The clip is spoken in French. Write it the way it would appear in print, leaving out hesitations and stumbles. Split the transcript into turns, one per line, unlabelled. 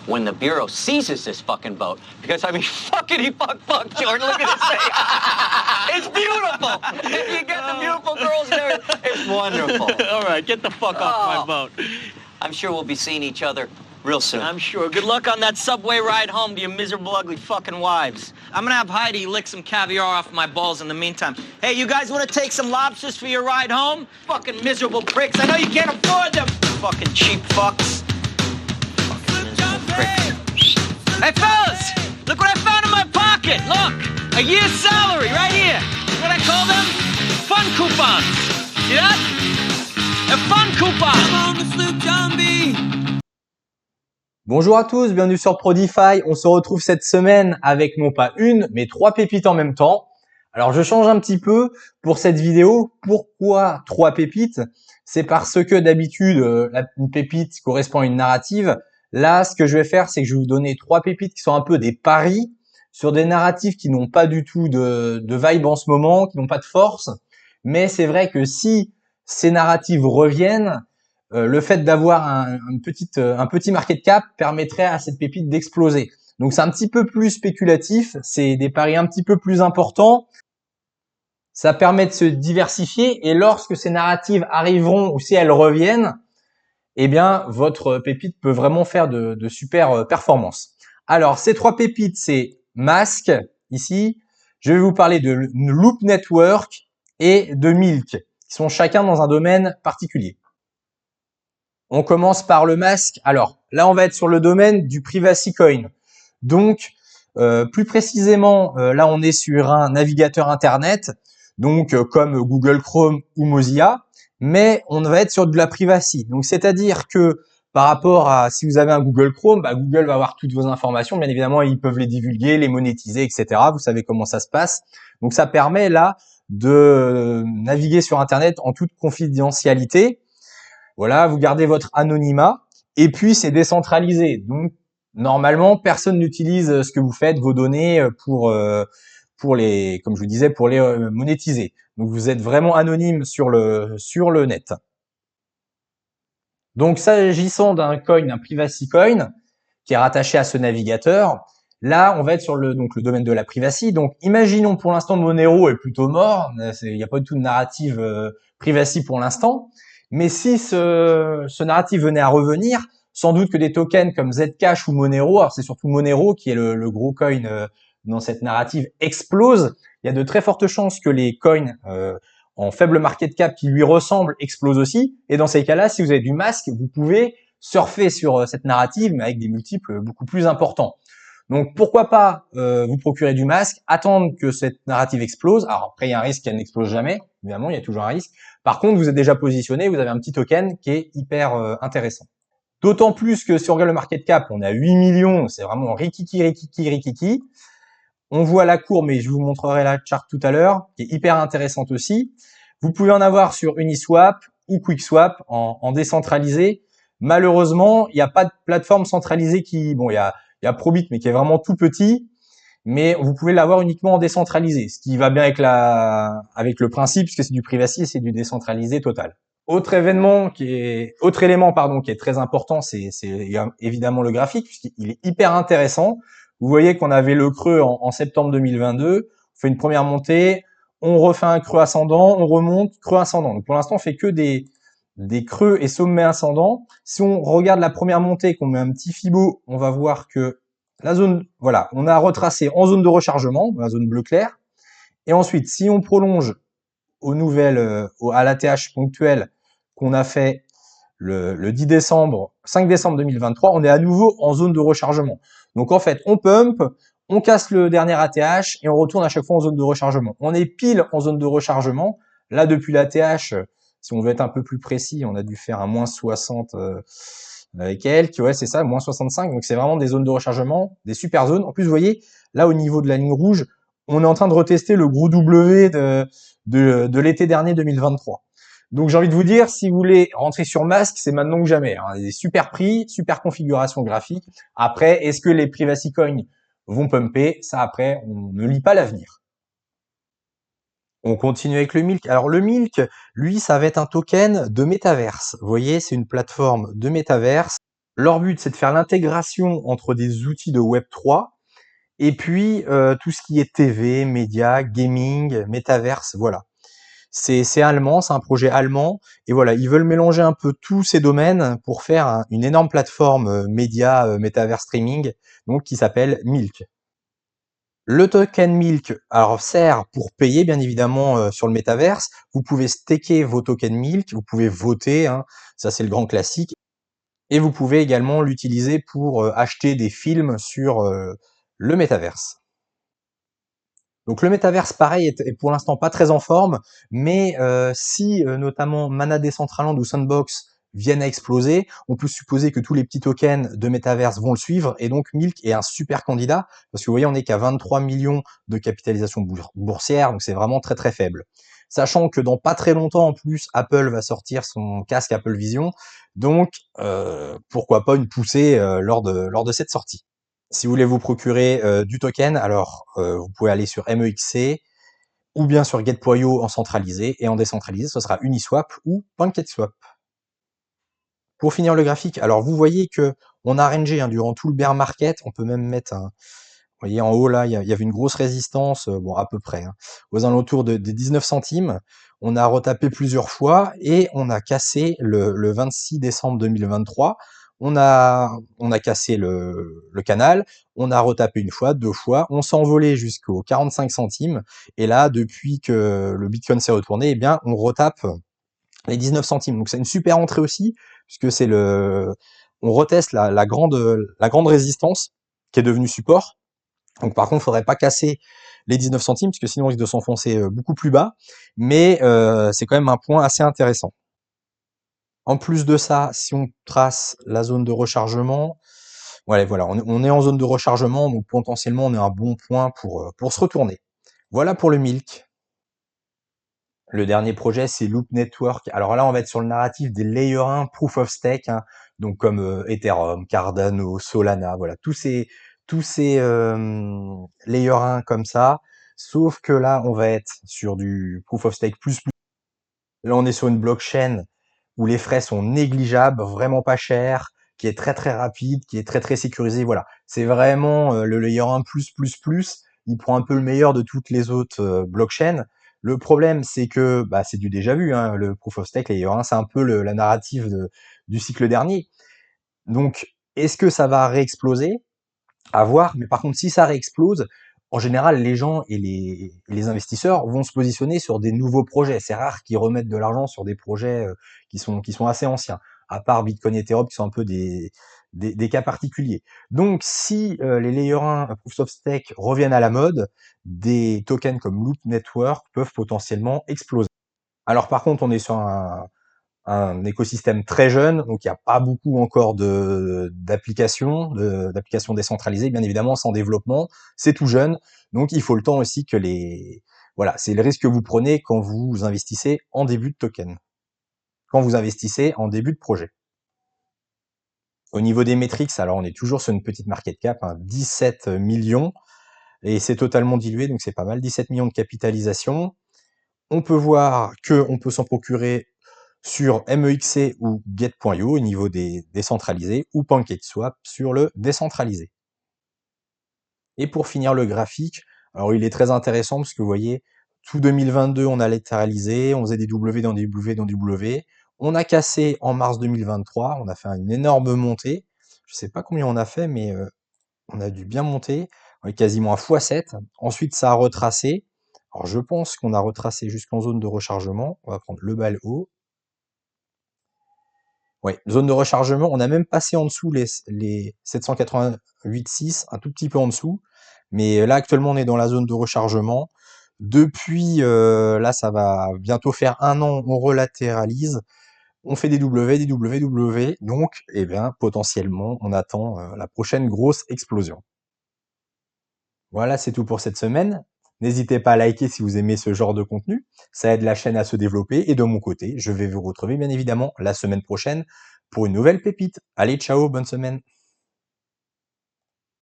when the Bureau seizes this fucking boat. Because, I mean, fuckity fuck, Jordan, look at this thing. It's beautiful. You get the beautiful girls there. It's wonderful.
All right, get the fuck off my boat.
I'm sure we'll be seeing each other real soon.
I'm sure. Good luck on that subway ride home to your miserable, ugly fucking wives. I'm gonna have Heidi lick some caviar off my balls in the meantime. Hey, you guys wanna take some lobsters for your ride home? Fucking miserable pricks. I know you can't afford them. Fucking cheap fucks. Fucking miserable pricks. Hey, fellas! Look what I found in my pocket! Look! A year's salary right here. What I call them? Fun coupons. See that? A fun coupon. Come on the sloop, John B.
Bonjour à tous, bienvenue sur Prodify. On se retrouve cette semaine avec non pas une, mais 3 pépites en même temps. Alors je change un petit peu pour cette vidéo. Pourquoi 3 pépites? C'est parce que d'habitude, une pépite correspond à une narrative. Là, ce que je vais faire, c'est que je vais vous donner 3 pépites qui sont un peu des paris sur des narratifs qui n'ont pas du tout de vibe en ce moment, qui n'ont pas de force. Mais c'est vrai que si ces narratives reviennent, le fait d'avoir un petit market cap permettrait à cette pépite d'exploser. Donc c'est un petit peu plus spéculatif, c'est des paris un petit peu plus importants. Ça permet de se diversifier et lorsque ces narratives arriveront ou si elles reviennent, eh bien votre pépite peut vraiment faire de super performances. Alors ces 3 pépites, c'est Mask ici. Je vais vous parler de Loop Network et de Milk, qui sont chacun dans un domaine particulier. On commence par le Mask. Alors là, on va être sur le domaine du Privacy Coin. Donc, plus précisément, là, on est sur un navigateur Internet, donc comme Google Chrome ou Mozilla, mais on va être sur de la privacy. Donc, c'est-à-dire que par rapport à si vous avez un Google Chrome, Google va avoir toutes vos informations. Bien évidemment, ils peuvent les divulguer, les monétiser, etc. Vous savez comment ça se passe. Donc, ça permet là de naviguer sur Internet en toute confidentialité. Voilà, vous gardez votre anonymat et puis c'est décentralisé. Donc normalement, personne n'utilise ce que vous faites, vos données pour les, comme je vous disais, pour les monétiser. Donc vous êtes vraiment anonyme sur le net. Donc s'agissant d'un coin, un privacy coin qui est rattaché à ce navigateur, là on va être sur le domaine de la privacy. Donc imaginons pour l'instant Monero est plutôt mort, il n'y a pas du tout de narrative privacy pour l'instant. Mais si ce narratif venait à revenir, sans doute que des tokens comme Zcash ou Monero, alors c'est surtout Monero qui est le gros coin dans cette narrative, explosent. Il y a de très fortes chances que les coins en faible market cap qui lui ressemblent explosent aussi. Et dans ces cas-là, si vous avez du Mask, vous pouvez surfer sur cette narrative, mais avec des multiples beaucoup plus importants. Donc pourquoi pas vous procurer du Mask, attendre que cette narrative explose. Alors après, il y a un risque qu'elle n'explose jamais, évidemment, il y a toujours un risque. Par contre, vous êtes déjà positionné, vous avez un petit token qui est hyper intéressant. D'autant plus que si on regarde le market cap, on a 8 millions, c'est vraiment rikiki. On voit la courbe, mais je vous montrerai la chart tout à l'heure, qui est hyper intéressante aussi. Vous pouvez en avoir sur Uniswap ou QuickSwap en décentralisé. Malheureusement, il n'y a pas de plateforme centralisée il y a Probit, mais qui est vraiment tout petit. Mais vous pouvez l'avoir uniquement en décentralisé, ce qui va bien avec le principe, puisque c'est du privacy et c'est du décentralisé total. Autre élément qui est très important, c'est évidemment le graphique, puisqu'il est hyper intéressant. Vous voyez qu'on avait le creux en septembre 2022, on fait une première montée, on refait un creux ascendant, on remonte, creux ascendant. Donc pour l'instant, on fait que des creux et sommets ascendants. Si on regarde la première montée, qu'on met un petit Fibo, on va voir que la zone, voilà, on a retracé en zone de rechargement, la zone bleu clair. Et ensuite, si on prolonge à l'ATH ponctuel qu'on a fait le 5 décembre 2023, on est à nouveau en zone de rechargement. Donc en fait, on pump, on casse le dernier ATH et on retourne à chaque fois en zone de rechargement. On est pile en zone de rechargement. Là, depuis l'ATH, si on veut être un peu plus précis, on a dû faire un moins 60 avec elle, ouais, c'est ça, moins 65. Donc c'est vraiment des zones de rechargement, des super zones. En plus, vous voyez, là au niveau de la ligne rouge, on est en train de retester le gros W de l'été dernier 2023. Donc j'ai envie de vous dire, si vous voulez rentrer sur Mask, c'est maintenant ou jamais. Hein. Des super prix, super configuration graphique. Après, est-ce que les privacy coins vont pumper? Ça après, on ne lit pas l'avenir. On continue avec le Milk. Alors le Milk, lui, ça va être un token de métaverse. Vous voyez, c'est une plateforme de métaverse. Leur but, c'est de faire l'intégration entre des outils de Web3 et puis tout ce qui est TV, médias, gaming, métaverse, voilà. C'est allemand, c'est un projet allemand, et voilà, ils veulent mélanger un peu tous ces domaines pour faire une énorme plateforme média, métavers streaming, donc qui s'appelle Milk. Le token Milk, alors sert pour payer bien évidemment sur le métaverse. Vous pouvez staker vos tokens Milk, vous pouvez voter, hein, ça c'est le grand classique, et vous pouvez également l'utiliser pour acheter des films sur le métaverse. Donc le métaverse, pareil, est pour l'instant pas très en forme, mais si notamment Mana Decentraland ou Sandbox viennent à exploser, on peut supposer que tous les petits tokens de métaverse vont le suivre, et donc Milk est un super candidat, parce que vous voyez, on n'est qu'à 23 millions de capitalisation boursière, donc c'est vraiment très très faible. Sachant que dans pas très longtemps, en plus, Apple va sortir son casque Apple Vision, donc pourquoi pas une poussée lors de cette sortie. Si vous voulez vous procurer du token, alors vous pouvez aller sur MEXC ou bien sur Get.io en centralisé, et en décentralisé, ce sera Uniswap ou PancakeSwap. Pour finir le graphique, alors vous voyez que on a rangé hein, durant tout le bear market, on peut même mettre un, vous voyez en haut là, il y avait une grosse résistance, bon à peu près, hein, aux alentours des 19 centimes. On a retapé plusieurs fois et on a cassé le 26 décembre 2023. On a cassé le canal, on a retapé une fois, deux fois, on s'est envolé jusqu'aux 45 centimes. Et là, depuis que le Bitcoin s'est retourné, eh bien, on retape les 19 centimes. Donc c'est une super entrée aussi, puisque c'est on reteste la grande résistance qui est devenue support. Donc par contre, il faudrait pas casser les 19 centimes, parce que sinon on risque de s'enfoncer beaucoup plus bas, mais c'est quand même un point assez intéressant. En plus de ça, si on trace la zone de rechargement, voilà, on est en zone de rechargement, donc potentiellement on est à un bon point pour se retourner. Voilà pour le Milk. Le dernier projet, c'est Loop Network. Alors là, on va être sur le narratif des Layer 1 Proof of Stake, hein, donc comme Ethereum, Cardano, Solana, voilà, tous ces Layer 1 comme ça. Sauf que là, on va être sur du Proof of Stake plus. Là, on est sur une blockchain où les frais sont négligeables, vraiment pas chers, qui est très très rapide, qui est très très sécurisé. Voilà, c'est vraiment le Layer 1 plus. Il prend un peu le meilleur de toutes les autres blockchains. Le problème, c'est que bah, c'est du déjà vu, hein, le Proof of Stake Layer 1, c'est un peu la narrative du cycle dernier. Donc, est-ce que ça va réexploser? À voir, mais par contre, si ça réexplose, en général, les gens et les investisseurs vont se positionner sur des nouveaux projets. C'est rare qu'ils remettent de l'argent sur des projets qui sont assez anciens, à part Bitcoin et Ethereum qui sont un peu des cas particuliers. Donc, si les Layer 1 Proof of Stake reviennent à la mode, des tokens comme Loop Network peuvent potentiellement exploser. Alors par contre, on est sur un écosystème très jeune, donc il n'y a pas beaucoup encore d'applications décentralisées, bien évidemment, sans développement, c'est tout jeune, donc il faut le temps aussi que voilà, c'est le risque que vous prenez quand vous investissez en début de token, quand vous investissez en début de projet. Au niveau des métriques, alors on est toujours sur une petite market cap, hein, 17 millions, et c'est totalement dilué, donc c'est pas mal, 17 millions de capitalisation. On peut voir qu'on peut s'en procurer sur MEXC ou Get.io au niveau des décentralisés, ou PancakeSwap sur le décentralisé. Et pour finir le graphique, alors il est très intéressant parce que vous voyez, tout 2022 on a latéralisé, on faisait des W dans des W dans des W, on a cassé en mars 2023, on a fait une énorme montée, je sais pas combien on a fait, mais on a dû bien monter, on est quasiment à x7, ensuite ça a retracé, alors je pense qu'on a retracé jusqu'en zone de rechargement, on va prendre le bal haut. Oui, zone de rechargement, on a même passé en dessous les 788,6, un tout petit peu en dessous, mais là actuellement on est dans la zone de rechargement. Depuis là ça va bientôt faire un an, on relatéralise, on fait des W, donc eh bien potentiellement on attend la prochaine grosse explosion. Voilà, c'est tout pour cette semaine. N'hésitez pas à liker si vous aimez ce genre de contenu, ça aide la chaîne à se développer, et de mon côté, je vais vous retrouver bien évidemment la semaine prochaine pour une nouvelle pépite. Allez, ciao, bonne semaine.